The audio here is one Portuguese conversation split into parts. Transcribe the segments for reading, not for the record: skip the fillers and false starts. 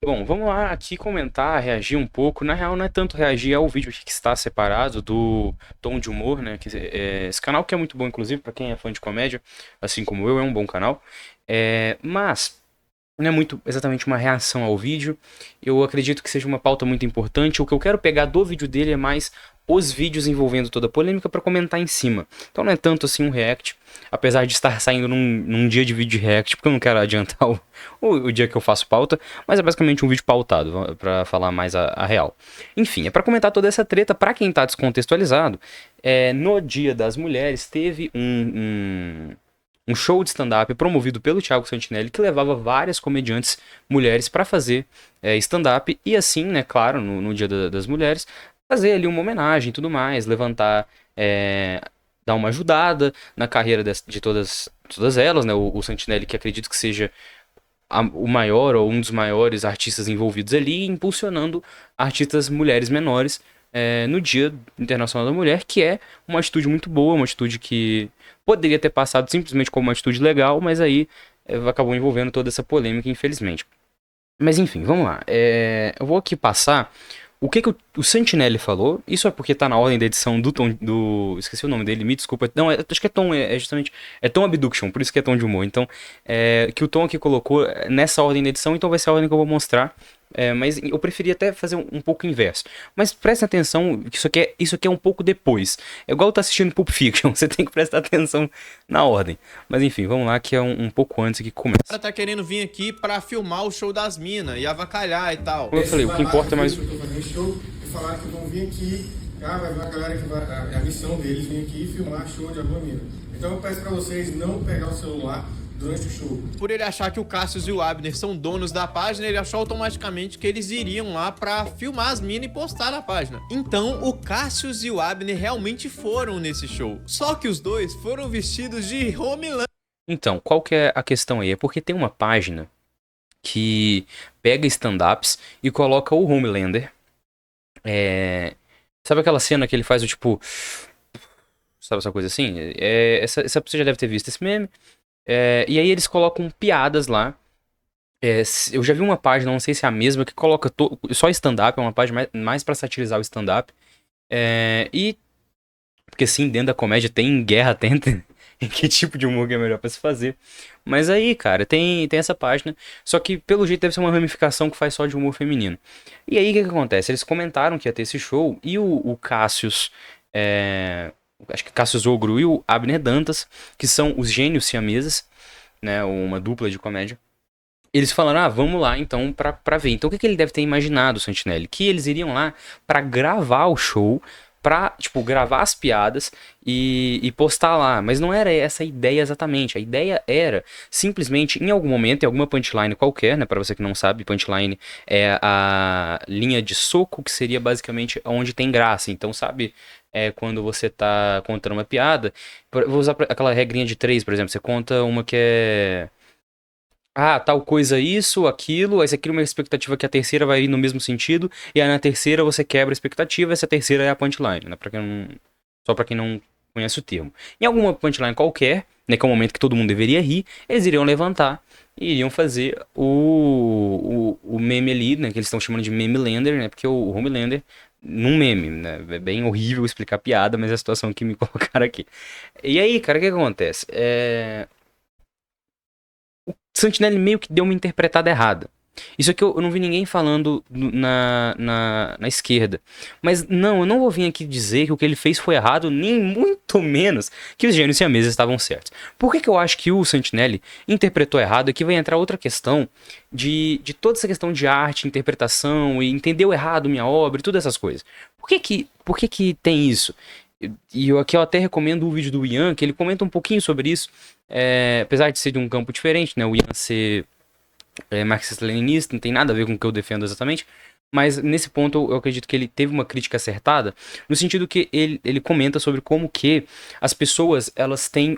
Bom, vamos lá aqui comentar, reagir um pouco. Na real, não é tanto reagir ao vídeo que está separado do Tom de Humor, né? Esse canal que é muito bom, inclusive, para quem é fã de comédia, assim como eu, é um bom canal. Mas não é muito exatamente uma reação ao vídeo. Eu acredito que seja uma pauta muito importante. O que eu quero pegar do vídeo dele é mais os vídeos envolvendo toda a polêmica para comentar em cima. Então não é tanto assim um react, apesar de estar saindo num dia de vídeo de react, porque eu não quero adiantar o dia que eu faço pauta, mas é basicamente um vídeo pautado, para falar mais a real. Enfim, é para comentar toda essa treta, para quem tá descontextualizado. No Dia das Mulheres teve um show de stand-up promovido pelo Thiago Santinelli que levava várias comediantes mulheres para fazer stand-up e assim, né, claro, no Dia das Mulheres, fazer ali uma homenagem e tudo mais, levantar, dar uma ajudada na carreira de todas elas, né, o Santinelli, que acredito que seja o maior ou um dos maiores artistas envolvidos ali, impulsionando artistas mulheres menores no Dia Internacional da Mulher, que é uma atitude muito boa, uma atitude que poderia ter passado simplesmente como uma atitude legal, mas aí acabou envolvendo toda essa polêmica, infelizmente. Mas enfim, vamos lá. Eu vou aqui passar o que o Santinelli falou. Isso é porque tá na ordem da edição do Tom. Esqueci o nome dele, me desculpa. Não, acho que é Tom, é justamente. É Tom Abduction, por isso que é Tom de humor. Então, que o Tom aqui colocou nessa ordem da edição, então vai ser a ordem que eu vou mostrar. Mas eu preferia até fazer um pouco inverso. Mas prestem atenção, que isso aqui é um pouco depois. É igual tá assistindo Pulp Fiction, você tem que prestar atenção na ordem. Mas enfim, vamos lá, que é um pouco antes que O começa. cara tá querendo vir aqui pra filmar o show das minas e avacalhar e tal. Como eu falei, o que importa é mais. Eu tô fazendo show e falaram que vão vir aqui. Vai vir uma galera que vai. A missão deles vir aqui e filmar show de alguma mina. Então eu peço pra vocês não pegar o celular durante o show. Por ele achar que o Cassius e o Abner são donos da página, ele achou automaticamente que eles iriam lá pra filmar as minas e postar na página. Então, o Cassius e o Abner realmente foram nesse show. Só que os dois foram vestidos de Homelander. Então, qual que é a questão aí? É porque tem uma página que pega stand-ups e coloca o Homelander. Sabe aquela cena que ele faz o tipo. Sabe essa coisa assim? Essa você já deve ter visto esse meme. E aí eles colocam piadas lá. Eu já vi uma página, não sei se é a mesma, que coloca só stand-up, é uma página mais pra satirizar o stand-up. E. Porque sim, dentro da comédia tem guerra, tem em que tipo de humor que é melhor pra se fazer. Mas aí, cara, tem essa página. Só que pelo jeito deve ser uma ramificação que faz só de humor feminino. E aí o que acontece? Eles comentaram que ia ter esse show e o Cassius. Acho que Cassius Ogro e o Abner Dantas, que são os gênios siameses, né? Uma dupla de comédia. Eles falaram, vamos lá então pra ver. Então o que ele deve ter imaginado, Santinelli? Que eles iriam lá pra gravar o show, pra, tipo, gravar as piadas e postar lá. Mas não era essa a ideia exatamente. A ideia era simplesmente, em algum momento, em alguma punchline qualquer, né? Pra você que não sabe, punchline é a linha de soco, que seria basicamente onde tem graça. Então, sabe, quando você tá contando uma piada, vou usar aquela regrinha de três, por exemplo. Você conta uma que é tal coisa, isso, aquilo, aí você cria uma expectativa que a terceira vai ir no mesmo sentido, e aí na terceira você quebra a expectativa, essa terceira é a punchline, né? Só pra quem não conhece o termo. Em alguma punchline qualquer, né, que é o momento que todo mundo deveria rir, eles iriam levantar e iriam fazer o meme ali, né, que eles estão chamando de meme lander, né, porque o Homelander, num meme, né, é bem horrível explicar piada, mas é a situação que me colocaram aqui. E aí, cara, o que acontece? Santinelli meio que deu uma interpretada errada. Isso aqui eu não vi ninguém falando na esquerda. Mas não, eu não vou vir aqui dizer que o que ele fez foi errado, nem muito menos que os gênios siameses estavam certos. Por que eu acho que o Santinelli interpretou errado? Aqui vai entrar outra questão de toda essa questão de arte, interpretação, e entendeu errado minha obra e todas essas coisas. Por que que tem isso? E aqui eu até recomendo o vídeo do Ian, que ele comenta um pouquinho sobre isso. Apesar de ser de um campo diferente, né? O Ian ser marxista-leninista, não tem nada a ver com o que eu defendo exatamente. Mas nesse ponto eu acredito que ele teve uma crítica acertada, no sentido que ele comenta sobre como que as pessoas elas têm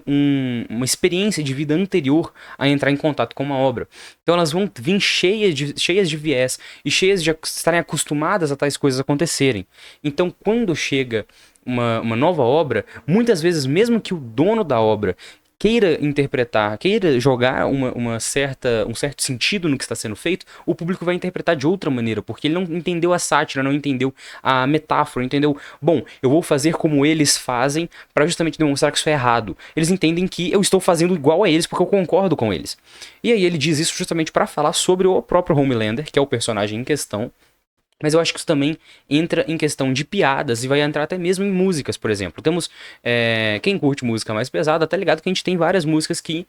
uma experiência de vida anterior a entrar em contato com uma obra. Então elas vão vir cheias de viés e cheias de estarem acostumadas a tais coisas acontecerem. Então quando chega uma nova obra, muitas vezes mesmo que o dono da obra queira interpretar, queira jogar um certo sentido no que está sendo feito, o público vai interpretar de outra maneira, porque ele não entendeu a sátira, não entendeu a metáfora, entendeu? Bom, eu vou fazer como eles fazem para justamente demonstrar que isso é errado. Eles entendem que eu estou fazendo igual a eles porque eu concordo com eles. E aí ele diz isso justamente para falar sobre o próprio Homelander, que é o personagem em questão. Mas eu acho que isso também entra em questão de piadas e vai entrar até mesmo em músicas, por exemplo. Temos, quem curte música mais pesada, tá ligado que a gente tem várias músicas que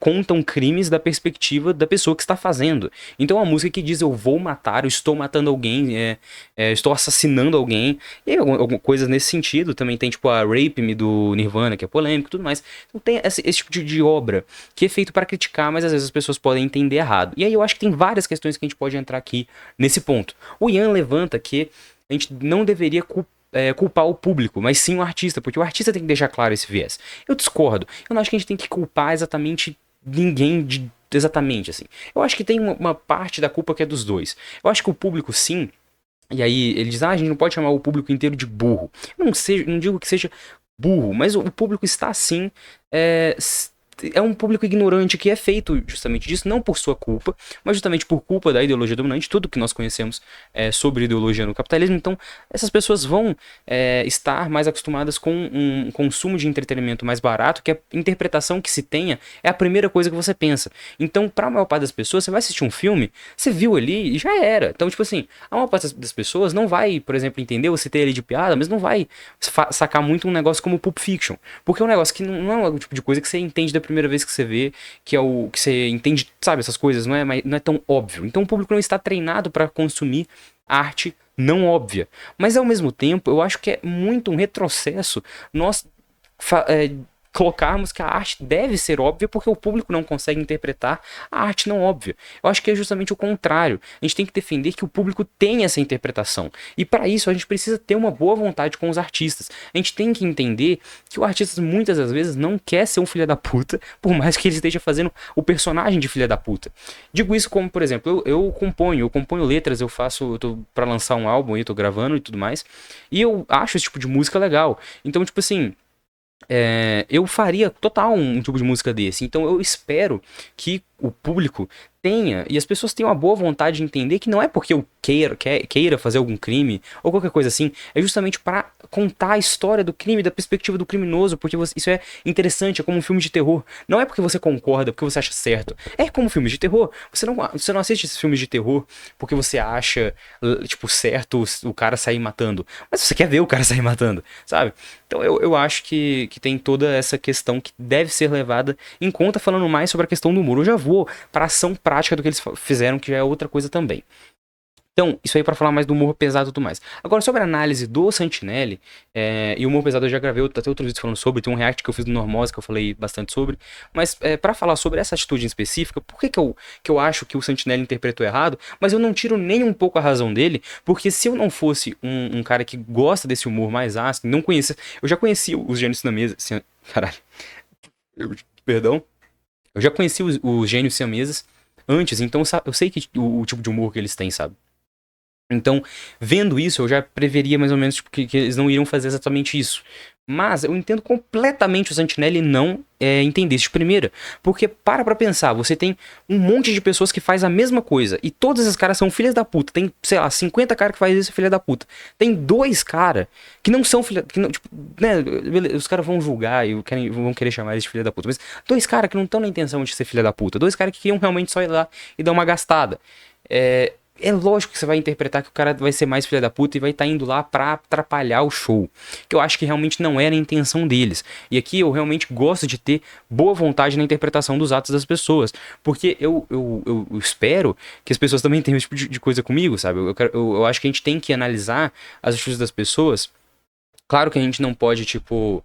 contam crimes da perspectiva da pessoa que está fazendo. Então a música que diz eu vou matar, eu estou matando alguém, estou assassinando alguém, e alguma coisa nesse sentido. Também tem tipo a Rape Me do Nirvana, que é polêmico e tudo mais. Então tem esse tipo de obra que é feito para criticar, mas às vezes as pessoas podem entender errado. E aí eu acho que tem várias questões que a gente pode entrar aqui nesse ponto. O Ian levanta que a gente não deveria culpar o público, mas sim o artista, porque o artista tem que deixar claro esse viés. Eu discordo. Eu não acho que a gente tem que culpar exatamente ninguém exatamente assim. Eu acho que tem uma parte da culpa que é dos dois. Eu acho que o público sim. E aí ele diz, a gente não pode chamar o público inteiro de burro. Não digo que seja burro, mas o público está assim. É um público ignorante que é feito justamente disso, não por sua culpa, mas justamente por culpa da ideologia dominante, tudo que nós conhecemos sobre ideologia no capitalismo. Então, essas pessoas vão estar mais acostumadas com um consumo de entretenimento mais barato, que a interpretação que se tenha é a primeira coisa que você pensa. Então, para a maior parte das pessoas, você vai assistir um filme, você viu ali e já era. Então, tipo assim, a maior parte das pessoas não vai, por exemplo, entender, você ter ali de piada, mas não vai sacar muito um negócio como Pulp Fiction, porque é um negócio que não é o tipo de coisa que você entende da primeira vez que você vê, que é o que você entende, sabe, essas coisas, não é tão óbvio. Então o público não está treinado para consumir arte não óbvia. Mas ao mesmo tempo, eu acho que é muito um retrocesso nós colocarmos que a arte deve ser óbvia porque o público não consegue interpretar a arte não óbvia. Eu acho que é justamente o contrário. A gente tem que defender que o público tenha essa interpretação. E para isso a gente precisa ter uma boa vontade com os artistas. A gente tem que entender que o artista muitas das vezes não quer ser um filho da puta, por mais que ele esteja fazendo o personagem de filho da puta. Digo isso como, por exemplo, eu componho letras, eu tô para lançar um álbum, eu tô gravando e tudo mais, e eu acho esse tipo de música legal. Então, tipo assim, eu faria total um tipo de música desse. Então eu espero que o público tenha, e as pessoas tenham a boa vontade de entender que não é porque eu queira fazer algum crime ou qualquer coisa assim, é justamente para contar a história do crime, da perspectiva do criminoso, porque isso é interessante, é como um filme de terror. Não é porque você concorda, porque você acha certo. É como filmes de terror. Você não assiste esses filmes de terror porque você acha, tipo, certo o cara sair matando. Mas você quer ver o cara sair matando, sabe? Então eu acho que tem toda essa questão que deve ser levada em conta, falando mais sobre a questão do humor. Eu já vou para ação prática do que eles fizeram, que já é outra coisa também. Então, isso aí pra falar mais do humor pesado e tudo mais. Agora, sobre a análise do Santinelli, e o humor pesado eu já gravei até outros vídeos falando sobre, tem um react que eu fiz do Normose que eu falei bastante sobre, mas pra falar sobre essa atitude em específica, por que eu acho que o Santinelli interpretou errado, mas eu não tiro nem um pouco a razão dele, porque se eu não fosse um cara que gosta desse humor mais ácido, não conhecia, eu já conhecia os Gênios na Mesa, assim, caralho, perdão, eu já conheci os Gênios Siameses antes, então eu sei que o tipo de humor que eles têm, sabe? Então, vendo isso, eu já preveria mais ou menos tipo, que eles não iriam fazer exatamente isso. Mas eu entendo completamente o Santinelli não entender isso de primeira. Porque pra pensar, você tem um monte de pessoas que faz a mesma coisa. E todos esses caras são filhas da puta. Tem, sei lá, 50 caras que fazem isso filha da puta. Tem 2 caras que não são filha... Que não, tipo, né, os caras vão julgar e vão querer chamar eles de filha da puta. Mas 2 caras que não estão na intenção de ser filha da puta. 2 caras que queriam realmente só ir lá e dar uma gastada. É lógico que você vai interpretar que o cara vai ser mais filha da puta e vai estar indo lá pra atrapalhar o show. Que eu acho que realmente não era a intenção deles. E aqui eu realmente gosto de ter boa vontade na interpretação dos atos das pessoas. Porque eu espero que as pessoas também tenham esse tipo de coisa comigo, sabe? Eu acho que a gente tem que analisar as atitudes das pessoas. Claro que a gente não pode, tipo...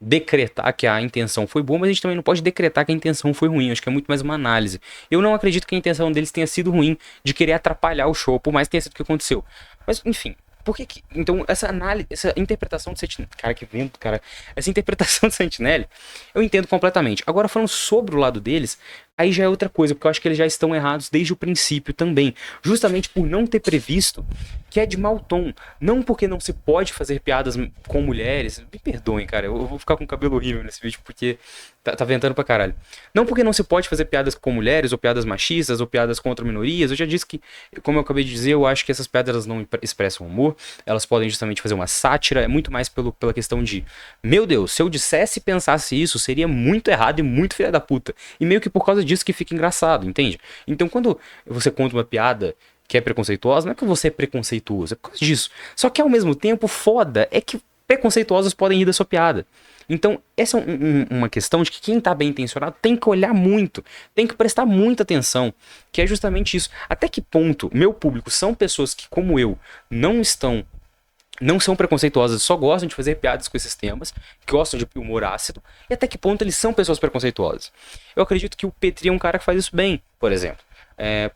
decretar que a intenção foi boa, mas a gente também não pode decretar que a intenção foi ruim. Acho que é muito mais uma análise. Eu não acredito que a intenção deles tenha sido ruim, de querer atrapalhar o show, por mais que tenha sido o que aconteceu. Mas, enfim, por que então, essa análise, essa interpretação do Santinelli... Cara, que vento, cara. Essa interpretação do Santinelli, eu entendo completamente. Agora, falando sobre o lado deles, aí já é outra coisa, porque eu acho que eles já estão errados desde o princípio também. Justamente por não ter previsto que é de mau tom. Não porque não se pode fazer piadas com mulheres. Me perdoem, cara, eu vou ficar com o cabelo horrível nesse vídeo, porque tá ventando pra caralho. Não porque não se pode fazer piadas com mulheres, ou piadas machistas, ou piadas contra minorias. Eu já disse que, como eu acabei de dizer, eu acho que essas piadas elas não expressam humor. Elas podem justamente fazer uma sátira. É muito mais pela questão de, meu Deus, se eu dissesse e pensasse isso, seria muito errado e muito filha da puta. E meio que por causa disso que fica engraçado, entende? Então quando você conta uma piada que é preconceituosa, não é que você é preconceituoso, é por causa disso. Só que ao mesmo tempo, foda é que preconceituosos podem rir da sua piada. Então, essa é uma questão de que quem tá bem intencionado tem que olhar muito, tem que prestar muita atenção, que é justamente isso. Até que ponto meu público são pessoas que, como eu, não são preconceituosas, só gostam de fazer piadas com esses temas, gostam de humor ácido, e até que ponto eles são pessoas preconceituosas. Eu acredito que o Petri é um cara que faz isso bem, por exemplo.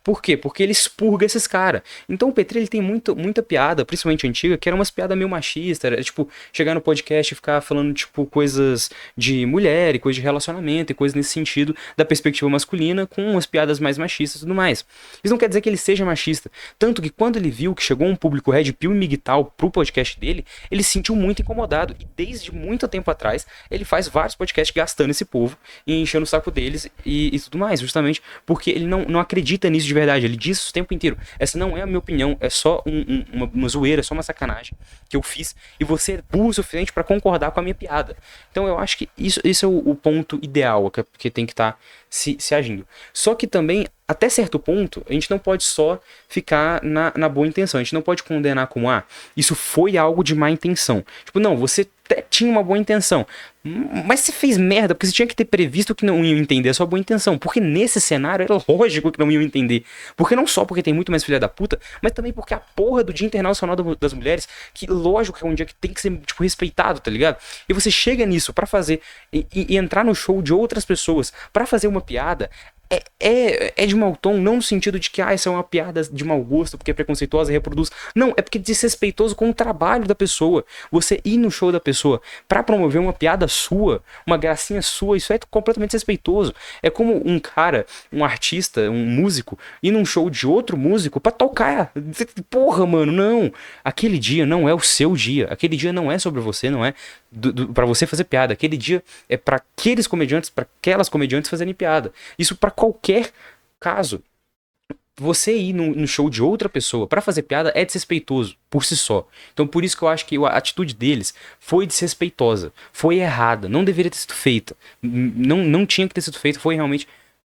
Por quê? Porque ele expurga esses caras. Então o Petri ele tem muita piada, principalmente antiga, que era umas piadas meio machistas. Era tipo, chegar no podcast e ficar falando tipo coisas de mulher e coisas de relacionamento e coisas nesse sentido, da perspectiva masculina, com umas piadas mais machistas e tudo mais. Isso não quer dizer que ele seja machista. Tanto que quando ele viu que chegou um público Red Pill e Migtal pro podcast dele, ele se sentiu muito incomodado. E desde muito tempo atrás, ele faz vários podcasts gastando esse povo e enchendo o saco deles e tudo mais. Justamente porque ele não acredita nisso de verdade, ele diz isso o tempo inteiro. Essa não é a minha opinião, é só uma zoeira, é só uma sacanagem que eu fiz, e você é burro o suficiente pra concordar com a minha piada. Então eu acho que isso é o ponto ideal que tem que estar se agindo. Só que também, até certo ponto, a gente não pode só ficar na boa intenção, a gente não pode condenar como, isso foi algo de má intenção. Tipo, não, você até tinha uma boa intenção, mas você fez merda, porque você tinha que ter previsto que não iam entender a sua boa intenção, porque nesse cenário era lógico que não iam entender, porque não só porque tem muito mais filha da puta, mas também porque a porra do Dia Internacional das Mulheres, que lógico que é um dia que tem que ser, tipo, respeitado, tá ligado? E você chega nisso pra fazer, e entrar no show de outras pessoas pra fazer uma piada, é de mau tom, não no sentido de que isso é uma piada de mau gosto, porque é preconceituosa e reproduz. Não, é porque é desrespeitoso com o trabalho da pessoa. Você ir no show da pessoa pra promover uma piada sua, uma gracinha sua, isso é completamente desrespeitoso. É como um cara, um artista, um músico, ir num show de outro músico pra tocar. Porra, mano, não. Aquele dia não é o seu dia. Aquele dia não é sobre você, não é pra você fazer piada. Aquele dia é pra aqueles comediantes, pra aquelas comediantes fazerem piada. Isso pra qualquer caso. Você ir no show de outra pessoa pra fazer piada é desrespeitoso por si só. Então por isso que eu acho que a atitude deles foi desrespeitosa, foi errada, não deveria ter sido feita, não tinha que ter sido feita, foi realmente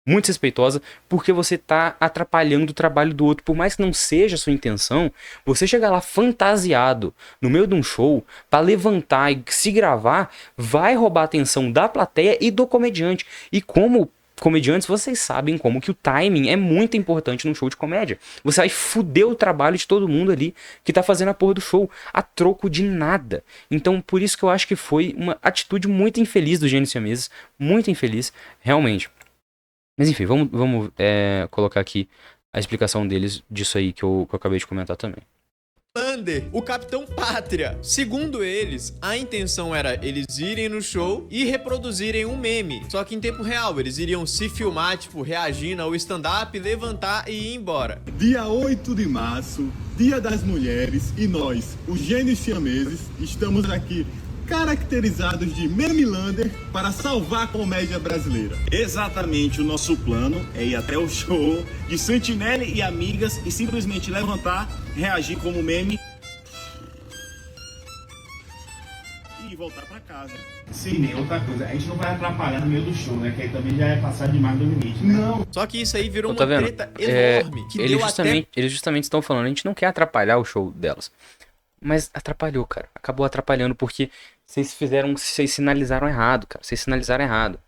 muito desrespeitosa, porque você tá atrapalhando o trabalho do outro. Por mais que não seja a sua intenção, você chegar lá fantasiado no meio de um show pra levantar e se gravar, vai roubar a atenção da plateia e do comediante. E como comediantes, vocês sabem como que o timing é muito importante num show de comédia. Você vai fuder o trabalho de todo mundo ali que tá fazendo a porra do show a troco de nada. Então, por isso que eu acho que foi uma atitude muito infeliz do Gênesis Siameses, muito infeliz, realmente. Mas enfim, vamos colocar aqui a explicação deles disso aí que eu acabei de comentar também. Lander, o Capitão Pátria. Segundo eles, a intenção era eles irem no show e reproduzirem um meme. Só que em tempo real, eles iriam se filmar, tipo, reagindo ao stand-up, levantar e ir embora. Dia 8 de março, Dia das Mulheres, e nós, os Gênios Siameses, estamos aqui caracterizados de Memelander para salvar a comédia brasileira. Exatamente, o nosso plano é ir até o show de Santinelli e amigas e simplesmente levantar, reagir como meme e voltar para casa. Sim, outra coisa, a gente não vai atrapalhar no meio do show, né? Que aí também já é passar demais do limite, né? Não. Só que isso aí virou Então, uma treta enorme. Que Eles justamente estão falando, a gente não quer atrapalhar o show delas. Mas atrapalhou, cara. Acabou atrapalhando porque vocês sinalizaram errado, cara. Vocês sinalizaram errado.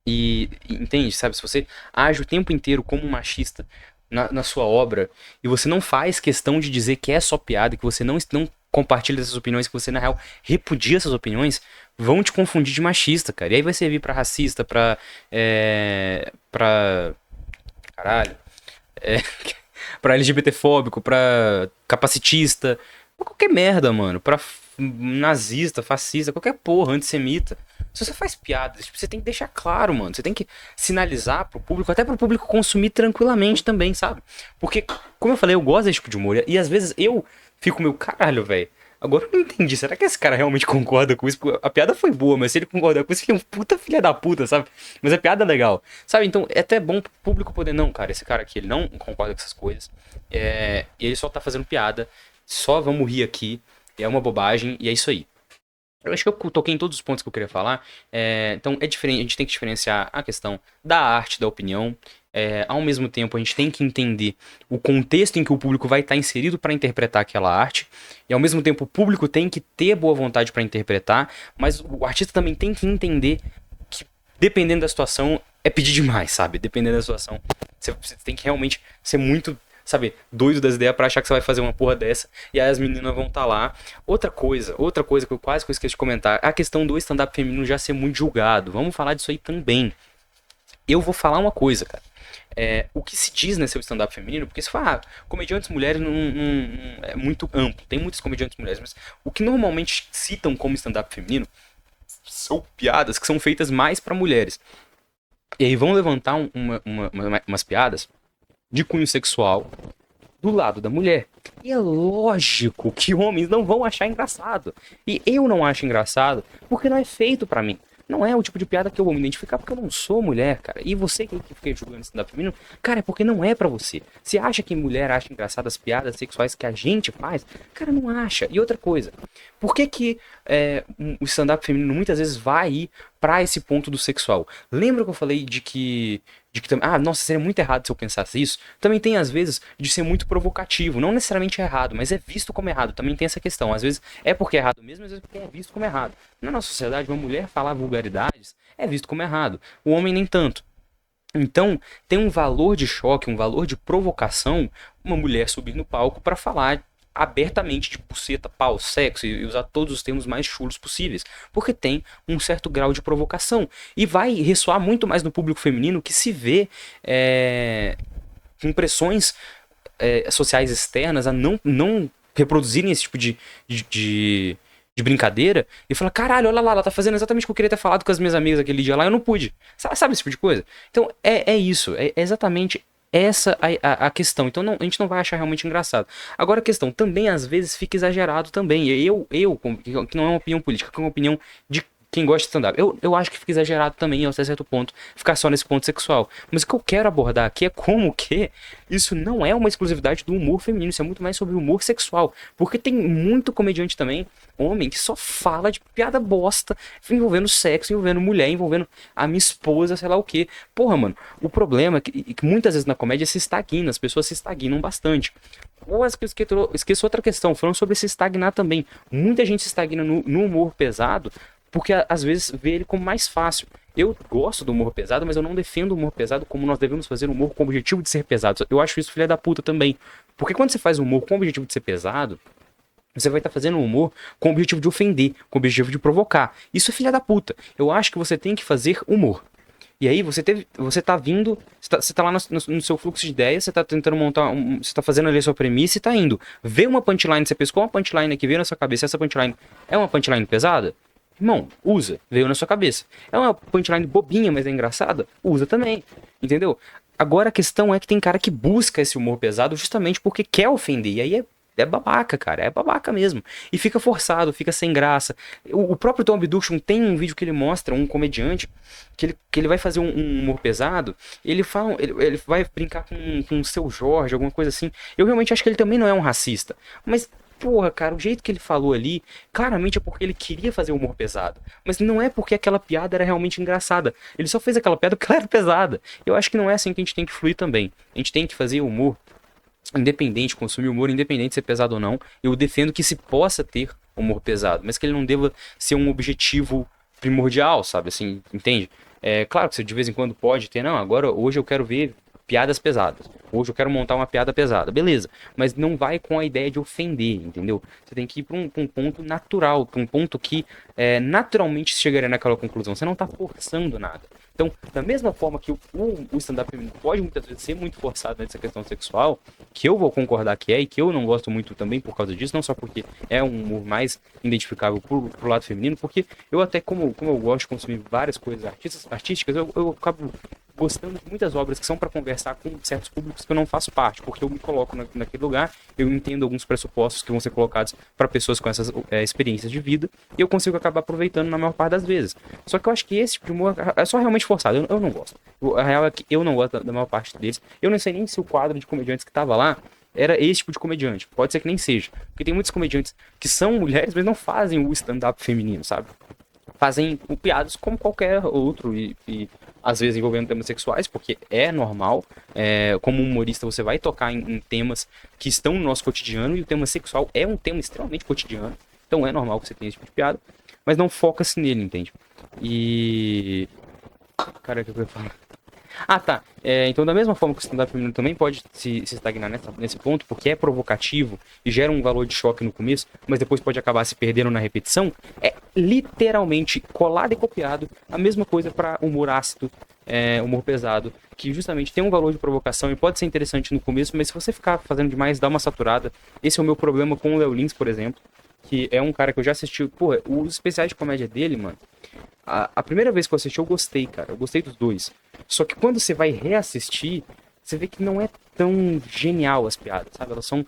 E entende, sabe? Se você age o tempo inteiro como um machista na sua obra e você não faz questão de dizer que é só piada, que você não compartilha essas opiniões, que você na real repudia essas opiniões, vão te confundir de machista, cara. E aí vai servir pra racista, pra LGBTfóbico, pra capacitista, pra qualquer merda, mano. Pra nazista, fascista, qualquer porra, antissemita. Se você faz piadas, tipo, você tem que deixar claro, mano. Você tem que sinalizar pro público, até pro público consumir tranquilamente também, sabe? Porque, como eu falei, eu gosto desse tipo de humor. E às vezes eu fico meio, caralho, velho. Agora eu não entendi. Será que esse cara realmente concorda com isso? Porque a piada foi boa, mas se ele concordar com isso, ele é um puta filha da puta, sabe? Mas a piada é legal. Sabe? Então é até bom pro público poder, não, cara, esse cara aqui, ele não concorda com essas coisas. E ele só tá fazendo piada. Só vamos rir aqui. É uma bobagem e é isso aí. Eu acho que eu toquei em todos os pontos que eu queria falar. Então é diferente, a gente tem que diferenciar a questão da arte, da opinião. Ao mesmo tempo, a gente tem que entender o contexto em que o público vai estar inserido para interpretar aquela arte. E ao mesmo tempo, o público tem que ter boa vontade para interpretar. Mas o artista também tem que entender que, dependendo da situação, é pedir demais, sabe? Dependendo da situação, você tem que realmente ser muito, sabe, doido das ideias pra achar que você vai fazer uma porra dessa. E aí as meninas vão estar lá. Outra coisa que eu quase esqueci de comentar, a questão do stand-up feminino já ser muito julgado. Vamos falar disso aí também. Eu vou falar uma coisa, cara. O que se diz nesse stand-up feminino, porque se fala, comediantes mulheres não é muito amplo, tem muitas comediantes mulheres, mas o que normalmente citam como stand-up feminino são piadas que são feitas mais pra mulheres. E aí vão levantar umas piadas de cunho sexual do lado da mulher. E é lógico que homens não vão achar engraçado. E eu não acho engraçado porque não é feito pra mim. Não é o tipo de piada que eu vou me identificar porque eu não sou mulher, cara. E você que fica julgando stand-up feminino, cara, é porque não é pra você. Você acha que mulher acha engraçadas as piadas sexuais que a gente faz? Cara, não acha. E outra coisa, por que o stand-up feminino muitas vezes vai ir pra esse ponto do sexual? Lembra que eu falei de que nossa, seria muito errado se eu pensasse isso? Também tem, às vezes, de ser muito provocativo. Não necessariamente é errado, mas é visto como errado. Também tem essa questão. Às vezes é porque é errado mesmo, às vezes é porque é visto como errado. Na nossa sociedade, uma mulher falar vulgaridades é visto como errado. O homem nem tanto. Então, tem um valor de choque, um valor de provocação, uma mulher subir no palco para falar abertamente de buceta, pau, sexo e usar todos os termos mais chulos possíveis, porque tem um certo grau de provocação e vai ressoar muito mais no público feminino que se vê com pressões sociais externas a não reproduzirem esse tipo de brincadeira e fala, caralho, olha lá, ela tá fazendo exatamente o que eu queria ter falado com as minhas amigas aquele dia lá, eu não pude. Sabe esse tipo de coisa? Então é isso, é exatamente essa a questão. Então a gente não vai achar realmente engraçado. Agora a questão também às vezes fica exagerado também. Que não é uma opinião política, que é uma opinião de quem gosta de stand-up. Eu acho que fica exagerado também, até certo ponto, ficar só nesse ponto sexual. Mas o que eu quero abordar aqui é como que isso não é uma exclusividade do humor feminino, isso é muito mais sobre o humor sexual. Porque tem muito comediante também, homem, que só fala de piada bosta, envolvendo sexo, envolvendo mulher, envolvendo a minha esposa, sei lá o quê. Porra, mano, o problema é que muitas vezes na comédia se estagna, as pessoas se estagnam bastante. Ou esqueço outra questão, falando sobre se estagnar também. Muita gente se estagna no humor pesado, porque às vezes vê ele como mais fácil. Eu gosto do humor pesado, mas eu não defendo o humor pesado como nós devemos fazer humor com o objetivo de ser pesado. Eu acho isso filha da puta também. Porque quando você faz humor com o objetivo de ser pesado, você vai estar fazendo humor com o objetivo de ofender, com o objetivo de provocar. Isso é filha da puta. Eu acho que você tem que fazer humor. E aí você tá vindo, você tá lá no seu fluxo de ideias, você tá tentando montar, você tá fazendo ali a sua premissa e tá indo. Vê uma punchline, você pescou uma punchline que veio na sua cabeça, essa punchline é uma punchline pesada? Irmão, usa, veio na sua cabeça. É uma punchline bobinha, mas é engraçada? Usa também, entendeu? Agora a questão é que tem cara que busca esse humor pesado justamente porque quer ofender, e aí é babaca, cara, é babaca mesmo. E fica forçado, fica sem graça. O próprio Tom Abduction tem um vídeo que ele mostra, um comediante, que ele vai fazer um humor pesado, ele vai brincar com o Seu Jorge, alguma coisa assim. Eu realmente acho que ele também não é um racista, mas porra, cara, o jeito que ele falou ali, claramente é porque ele queria fazer humor pesado. Mas não é porque aquela piada era realmente engraçada. Ele só fez aquela piada porque ela era pesada. Eu acho que não é assim que a gente tem que fluir também. A gente tem que fazer humor independente, consumir humor independente de ser pesado ou não. Eu defendo que se possa ter humor pesado, mas que ele não deva ser um objetivo primordial, sabe? Assim, entende? É claro que você de vez em quando pode ter, não, hoje eu quero ver piadas pesadas. Hoje eu quero montar uma piada pesada. Beleza. Mas não vai com a ideia de ofender, entendeu? Você tem que ir pra um ponto natural, pra um ponto que naturalmente chegaria naquela conclusão. Você não tá forçando nada. Então, da mesma forma que o stand-up feminino pode muitas vezes ser muito forçado nessa questão sexual, que eu vou concordar que é, e que eu não gosto muito também por causa disso, não só porque é um humor mais identificável pro lado feminino, porque eu até, como eu gosto de consumir várias coisas artísticas, eu acabo gostando de muitas obras que são para conversar com certos públicos que eu não faço parte, porque eu me coloco naquele lugar, eu entendo alguns pressupostos que vão ser colocados para pessoas com essas experiências de vida, e eu consigo acabar aproveitando na maior parte das vezes. Só que eu acho que esse tipo de humor é só realmente forçado, eu não gosto. A real é que eu não gosto da maior parte deles. Eu não sei nem se o quadro de comediantes que tava lá era esse tipo de comediante. Pode ser que nem seja. Porque tem muitos comediantes que são mulheres, mas não fazem o stand-up feminino, sabe? Fazem piadas como qualquer outro e às vezes envolvendo temas sexuais, porque é normal. Como humorista você vai tocar em temas que estão no nosso cotidiano, e o tema sexual é um tema extremamente cotidiano. Então é normal que você tenha esse tipo de piada, mas não foca-se nele, entende? E... Cara, o que eu ia falar? Ah, tá. Então, da mesma forma que o stand-up feminino também pode se estagnar nesse ponto, porque é provocativo e gera um valor de choque no começo, mas depois pode acabar se perdendo na repetição, é literalmente colado e copiado a mesma coisa para humor ácido, humor pesado, que justamente tem um valor de provocação e pode ser interessante no começo, mas se você ficar fazendo demais, dá uma saturada. Esse é o meu problema com o Léo Lins, por exemplo, que é um cara que eu já assisti. Porra, os especiais de comédia dele, mano, a primeira vez que eu assisti eu gostei, cara. Eu gostei dos dois. Só que quando você vai reassistir, você vê que não é tão genial as piadas, sabe? Elas são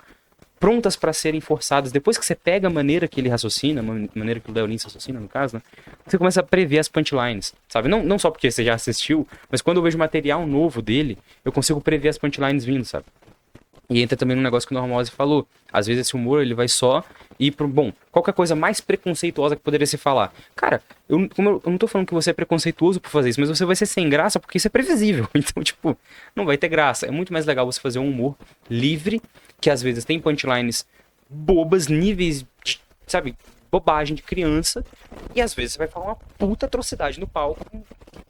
prontas pra serem forçadas. Depois que você pega a maneira que ele raciocina, a maneira que o Léo Lins raciocina, no caso, né? Você começa a prever as punchlines, sabe? Não só porque você já assistiu, mas quando eu vejo material novo dele, eu consigo prever as punchlines vindo, sabe? E entra também num negócio que o Normose falou. Às vezes esse humor, ele vai só ir pro... Bom, qual que é a coisa mais preconceituosa que poderia se falar? Cara, eu não tô falando que você é preconceituoso por fazer isso, mas você vai ser sem graça porque isso é previsível. Então, tipo, não vai ter graça. É muito mais legal você fazer um humor livre, que às vezes tem punchlines bobas, níveis de, sabe, bobagem de criança, e às vezes você vai falar uma puta atrocidade no palco.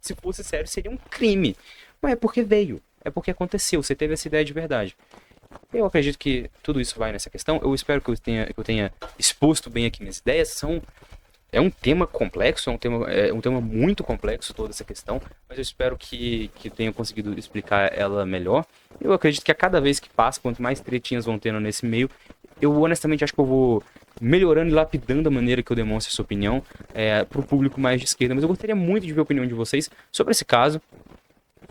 Se fosse sério, seria um crime. Mas é porque veio. É porque aconteceu. Você teve essa ideia de verdade. Eu acredito que tudo isso vai nessa questão. Eu espero que eu tenha exposto bem aqui minhas ideias. É um tema complexo, é um tema muito complexo toda essa questão, mas eu espero que tenha conseguido explicar ela melhor. Eu acredito que a cada vez que passa, quanto mais tretinhas vão tendo nesse meio, eu honestamente acho que eu vou melhorando e lapidando a maneira que eu demonstro essa opinião para o público mais de esquerda. Mas eu gostaria muito de ver a opinião de vocês sobre esse caso,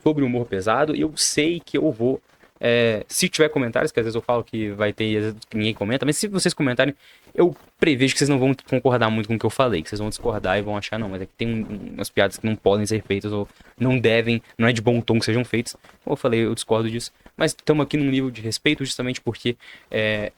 sobre o humor pesado, e eu sei que eu vou... se tiver comentários, que às vezes eu falo que vai ter e às vezes ninguém comenta, mas se vocês comentarem, eu prevejo que vocês não vão concordar muito com o que eu falei, que vocês vão discordar e vão achar, não, mas é que tem umas piadas que não podem ser feitas ou não devem, não é de bom tom que sejam feitas. Como eu falei, eu discordo disso, mas estamos aqui num nível de respeito justamente porque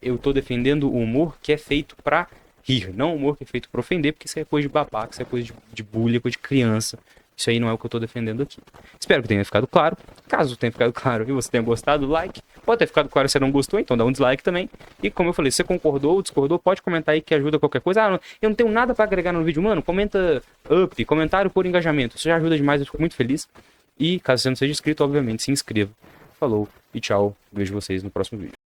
eu tô defendendo o humor que é feito pra rir, não o humor que é feito pra ofender, porque isso é coisa de babaca, isso é coisa de bullying, coisa de criança. Isso aí não é o que eu tô defendendo aqui. Espero que tenha ficado claro. Caso tenha ficado claro e você tenha gostado, like. Pode ter ficado claro se você não gostou, então dá um dislike também. E como eu falei, se você concordou ou discordou, pode comentar aí que ajuda qualquer coisa. Eu não tenho nada pra agregar no vídeo, mano. Comenta up, comentário por engajamento. Isso já ajuda demais, eu fico muito feliz. E caso você não seja inscrito, obviamente, se inscreva. Falou e tchau. Vejo vocês no próximo vídeo.